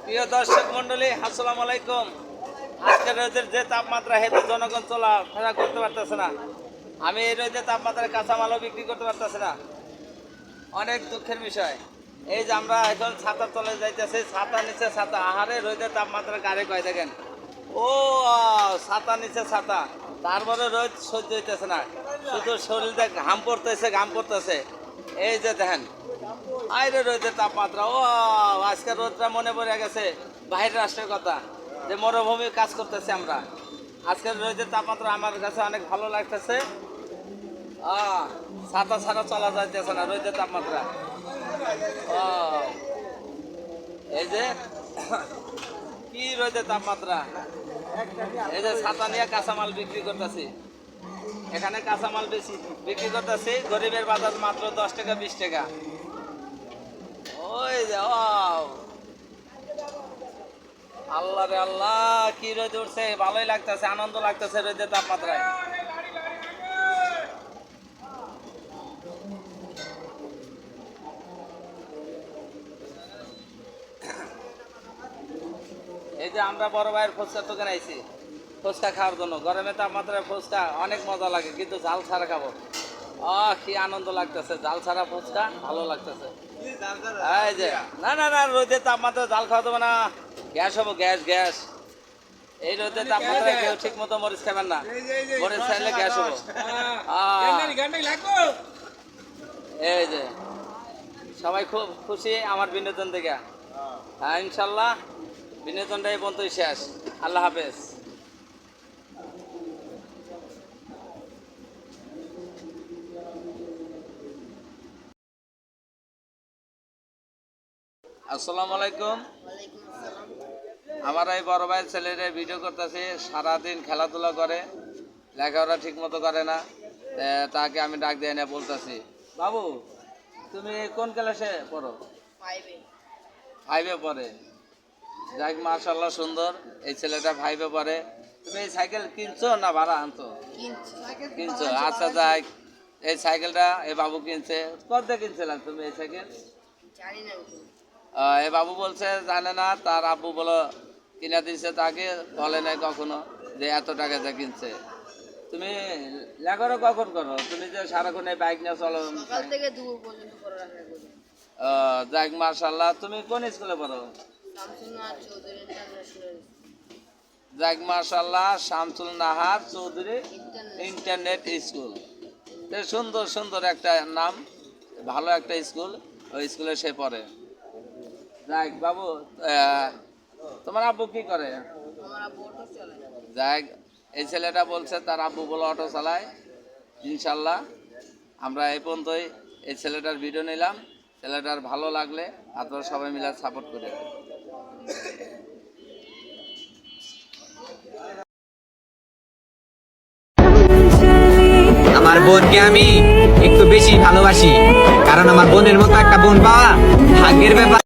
প্রিয় দর্শক মন্ডলী, আসসালামু আলাইকুম। আজকের রোদের যে তাপমাত্রা হেতু জনগণ চলাফেরা করতে পারতেছে না। আমি এই রোদের তাপমাত্রায় কাঁচামালও বিক্রি করতে পারতেছি না, অনেক দুঃখের বিষয়। এই যে আমরা এখন ছাতার তলে যাইতেছি, ছাতা নিচে ছাতা, আহারে রোদের তাপমাত্রা গাড়ি কয় দেখেন। ও ছাতা নিচে ছাতা, তারপরে রোদ সহ্য হইতেছে না, শুধু শরীরে ঘাম পড়তেছে। এই যে দেখেন আইরে রোদের তাপমাত্রা, ও আজকে রোদটা মনে পড়ে গেছে বাইরের রাষ্ট্রের কথা, যে মরুভূমি কাজ করতেছে আমরা। আজকের রোদের তাপমাত্রা আমার কাছে অনেক ভালো লাগতেছে। ছাতা ছাড়া চলা যাইতেছে না রোদের তাপমাত্রা। এই যে কি রোদের তাপমাত্রা, এই যে ছাতা নিয়ে কাঁচামাল বিক্রি করতেছি। এখানে কাঁচামাল বেশি বিক্রি করতেছি, গরিবের বাজার মাত্র 10 টাকা 20 টাকা। ওই যে আল্লাহ রে আল্লাহ, কি রোদ উঠছে, ভালোই লাগতেছে, আনন্দ লাগতেছে রোদের তাপমাত্রায়। এই যে আমরা বড় ভাইয়ের ফুচকার দোকানে আইছি ফুচকা খাওয়ার জন্য। গরমের তাপমাত্রায় ফুচকা অনেক মজা লাগে, কিন্তু ঝাল ছাড়া খাবো। কি আনন্দ লাগতেছে, জাল ছাড়া ফুচকা ভালো লাগতেছে। এই যে না না না, রোদের তাপমাত্রা জাল খাওয়া যাবে না, গ্যাস হবো, গ্যাস। এই রোদের তাপমাত্রায় কেউ ঠিক মতো মরিচ খাবেন না, মরিচ খাইলে গ্যাস হবো। এই যে সবাই খুব খুশি আমার বিনোদন থেকে। হ্যাঁ ইনশাল্লাহ বিনোদনটা এই পর্যন্তই শেষ। আল্লাহ হাফেজ। আসসালামু আলাইকুম। আমার এই বড় ভাইয়ের ছেলেরা ভিডিও করতেছে, সারাদিন খেলাধুলা করে, লেখাপড়া ঠিক মতো করে না। তাকে আমি ডাক দিয়ে না বলতেছি, বাবু তুমি কোন ক্লাসে পড়ো? 5-এ পড়ে। যাক মাশাআল্লাহ, সুন্দর। এই ছেলেটা 5-এ পড়ে। তুমি এই সাইকেল কিনছো না ভাড়া আনছো? কিনছো, আচ্ছা যাক। এই সাইকেলটা এই বাবু কিনছে। কত কিনছিলাম তুমি এই সাইকেল? এই বাবু বলছে জানে না, তার আব্বু বলো কিনা দিচ্ছে, তাকে বলে নাই কখনো যে এত টাকা যা কিনছে। তুমি লেখাপড়া কখন করো? তুমি যে সারাক্ষণ এই বাইক নিয়ে চলো। যাক মাশাআল্লাহ। তুমি কোন স্কুলে পড়ো? যাক মাশাআল্লাহ, শামসুল নাহার চৌধুরী ইন্টারনেট স্কুল। সুন্দর সুন্দর একটা নাম, ভালো একটা স্কুল। ওই স্কুলে সে পড়ে। যাক বাবু, তোমার আব্বু কি করে? যাক, এই ছেলেটা বলছে তার আব্বু বলে অটো চালায়। ইনশাল্লাহ আমরা এই পর্যন্তই এই ছেলেটার ভিডিও নিলাম। ছেলেটার ভালো লাগলে আপনারা সবাই মিলে সাপোর্ট করে। আমার বোনকে আমি একটু বেশি ভালোবাসি, কারণ আমার বোনের মতো একটা বোন পাওয়া ভাগ্যের ব্যাপার।